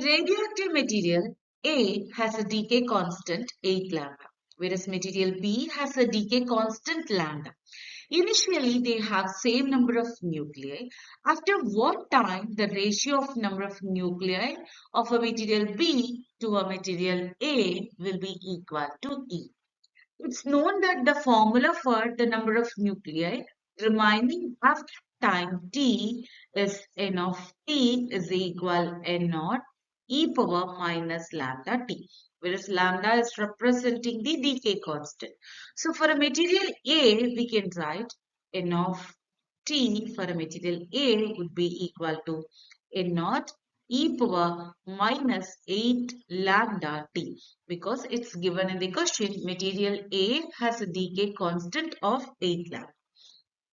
Radioactive material A has a decay constant 8 lambda, whereas material B has a decay constant lambda. Initially, they have same number of nuclei. After what time the ratio of number of nuclei of a material B to a material A will be equal to E. It's known that the formula for the number of nuclei remaining after time t is n of t is equal n naught e power minus lambda t, whereas lambda is representing the decay constant. So for a material A, we can write n of t for a material A would be equal to n naught e power minus 8 lambda t, because it's given in the question material A has a decay constant of 8 lambda.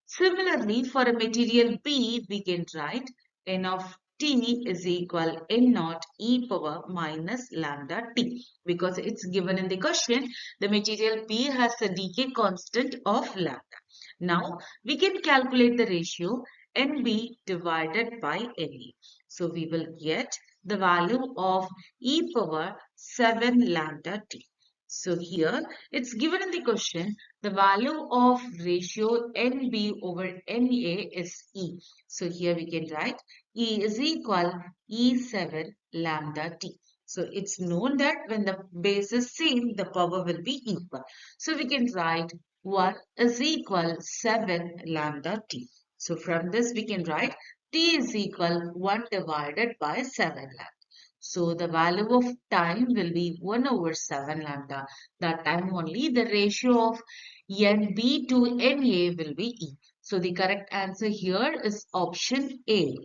Similarly, for a material B, we can write n of t is equal n naught e power minus lambda t, because it's given in the question the material B has a decay constant of lambda. Now we can calculate the ratio NB divided by NA. So we will get the value of e power 7 lambda t. So here it's given in the question the value of ratio NB over NA is E. So here we can write E is equal E7 lambda T. So it's known that when the base is same, the power will be equal. So we can write 1 is equal 7 lambda T. So from this we can write T is equal 1 divided by 7 lambda. So the value of time will be 1 over 7 lambda. That time only the ratio of NB to NA will be E. So the correct answer here is option A.